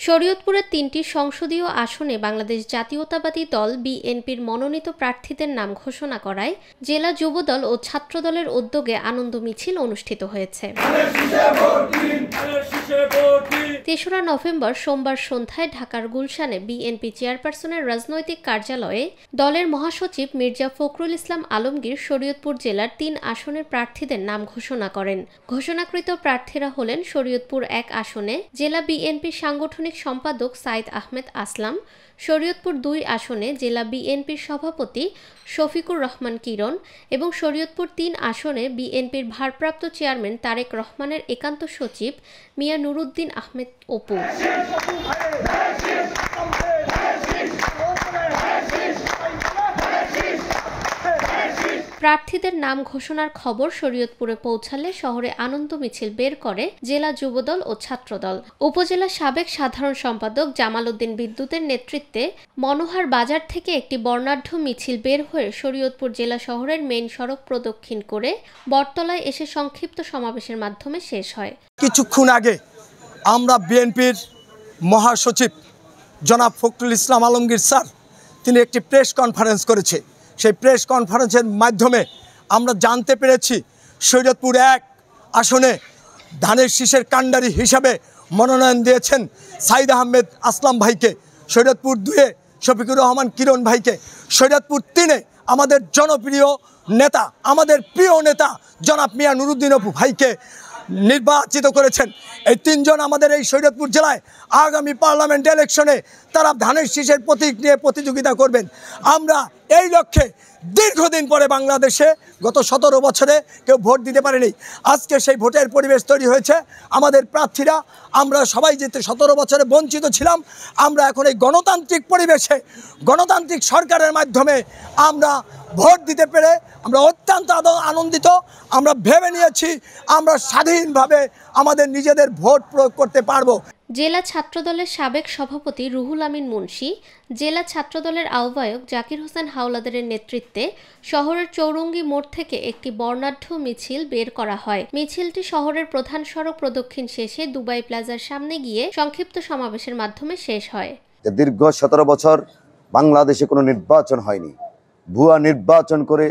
শরীয়তপুরের ৩টি সংসদীয় আসনে বাংলাদেশ জাতীয়তাবাদী দল বিএনপির মনোনীত প্রার্থীদের নাম ঘোষণা করায় জেলা যুবদল ও ছাত্রদলের উদ্যোগে আনন্দ মিছিল অনুষ্ঠিত হয়েছে। ৩রা নভেম্বর সোমবার সন্ধ্যায় ঢাকার গুলশানে বিএনপি চেয়ারপারসনের রাজনৈতিক কার্যালয়ে দলের মহাসচিব মির্জা ফখরুল ইসলাম আলমগীর শরীয়তপুর জেলার ৩ আসনের প্রার্থীদের নাম ঘোষণা করেন। ঘোষণাকৃত প্রার্থীরা হলেন শরীয়তপুর ১ আসনে জেলা বিএনপি সাংগঠনিক সম্পাদক সাইদ আহমেদ আসলাম, শরীয়তপুর ২ আসনে জেলা বিএনপির সভাপতি শফিকুর রহমান কিরণ এবং শরীয়তপুর ৩ আসনে বিএনপির ভারপ্রাপ্ত চেয়ারম্যান তারেক রহমানের একান্ত সচিব মিয়া নুরুদ্দিন আহমেদ অপু। প্রার্থীদের নাম ঘোষণার খবর শরীয়তপুরে পৌঁছালে শহরে আনন্দ মিছিল বের করে জেলা যুবদল ও ছাত্রদল। উপজেলা সাবেক সাধারণ সম্পাদক জামাল উদ্দিন বিদ্যুতের নেতৃত্বে মনোহার বাজার থেকে একটি বর্ণাঢ্য মিছিল বের হয়ে শরীয়তপুর জেলা শহরের মেইন সড়ক প্রদক্ষিণ করে বটতলায় এসে সংক্ষিপ্ত সমাবেশের মাধ্যমে শেষ হয়। কিছুক্ষণ আগে আমরা বিএনপির মহাসচিব জনাব ফখরুল ইসলাম আলমগীর স্যার তিনি একটি প্রেস কনফারেন্স করেছে। সেই প্রেস কনফারেন্সের মাধ্যমে আমরা জানতে পেরেছি শরীয়তপুর ১ আসনে ধানের শীষের কাণ্ডারি হিসাবে মনোনয়ন দিয়েছেন সাইদ আহমেদ আসলাম ভাইকে, শরীয়তপুর ২-এ শফিকুর রহমান কিরণ ভাইকে, শরীয়তপুর ৩-এ আমাদের জনপ্রিয় নেতা আমাদের প্রিয় নেতা জনাব মিয়া নুরুদ্দিন অপু ভাইকে নির্বাচিত করেছেন। এই ৩ জন আমাদের এই শরীয়তপুর জেলায় আগামী পার্লামেন্ট ইলেকশনে তারা ধানের শীষের প্রতীক নিয়ে প্রতিযোগিতা করবেন। আমরা এই লক্ষ্যে দীর্ঘদিন পরে বাংলাদেশে গত ১৭ বছরে কেউ ভোট দিতে পারেনি, আজকে সেই ভোটের পরিবেশ তৈরি হয়েছে। আমাদের প্রার্থীরা আমরা সবাই যেতে ১৭ বছরে বঞ্চিত ছিলাম, আমরা এখন এই গণতান্ত্রিক পরিবেশে গণতান্ত্রিক সরকারের মাধ্যমে আমরা ভোট দিতে পেরে আমরা অত্যন্ত আনন্দিত। আমরা ভেবে নিয়েছি আমরা স্বাধীনভাবে আমাদের নিজেদের ভোট প্রয়োগ করতে পারবো। জেলা ছাত্রদলের সাবেক সভাপতি রুহুল আমিন মুন্সি, জেলা ছাত্রদলের আহ্বায়ক জাকির হোসেন হাওলাদারের নেতৃত্বে শহরের চৌরঙ্গি মোড় থেকে একটি বর্ণাঢ্য মিছিল বের করা হয়। মিছিলটি শহরের প্রধান সড়ক প্রদক্ষিণ শেষে দুবাই প্লাজার সামনে গিয়ে সংক্ষিপ্ত সমাবেশের মাধ্যমে শেষ হয়। দীর্ঘ ১৭ বছর বাংলাদেশে কোনো নির্বাচন হয়নি, ভুয়া নির্বাচন করে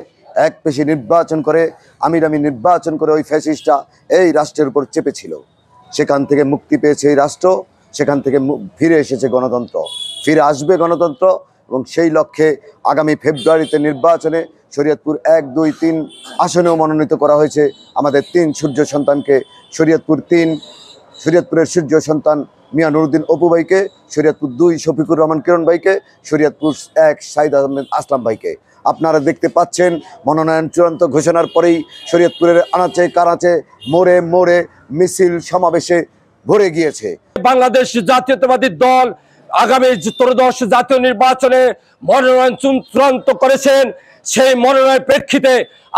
একপেশি নির্বাচন করে আমির নির্বাচন করে ওই ফ্যাসিস্টটা এই রাষ্ট্রের উপর চেপেছিল। সেখান থেকে মুক্তি পেয়েছে এই রাষ্ট্র, সেখান থেকে ফিরে এসেছে গণতন্ত্র, ফিরে আসবে গণতন্ত্র এবং সেই লক্ষ্যে আগামী ফেব্রুয়ারিতে নির্বাচনে শরীয়তপুর ১, ২, ৩ আসনেও মনোনীত করা হয়েছে আমাদের ৩ সূর্য সন্তানকে। শরীয়তপুরের সূর্য সন্তান মিয়া নুরুদ্দিন অপু ভাইকে, শরীয়তপুর ২ শফিকুর রহমান কিরণ ভাইকে, শরীয়তপুর ১ সাইদ আহমেদ আসলাম ভাইকে। আপনারা দেখতে পাচ্ছেন মনোনয়ন চূড়ান্ত ঘোষণার পরেই শরীয়তপুরের আনাচে কানাচে মোড়ে মোড়ে মিছিল সমাবেশে ভরে গিয়েছে। বাংলাদেশ জাতীয়তাবাদী দল আগামী ১৩দশ জাতীয় নির্বাচনে মনোনয়ন চূড়ান্ত করেছেন। সেই মনোনয়নের প্রেক্ষিতে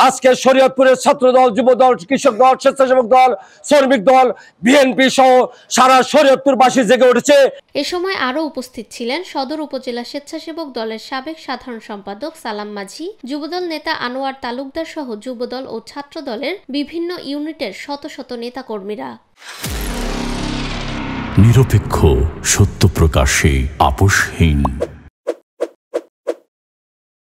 আজকে শরীয়তপুরের ছাত্রদল, যুবদল, কৃষক দল, স্বেচ্ছাসেবক দল, শ্রমিক দল, বিএনপি সহ সারা শরীয়তপুরবাসী জেগে উঠেছে। এ সময় আরও উপস্থিত ছিলেন সদর উপজেলা স্বেচ্ছাসেবক দলের সাবেক সাধারণ সম্পাদক সালাম মাঝি, যুবদল নেতা আনোয়ার তালুকদার সহ যুবদল ও ছাত্রদলের বিভিন্ন ইউনিটের শত শত নেতাকর্মীরা। নিরপেক্ষ, সত্য প্রকাশে আপোষহীন।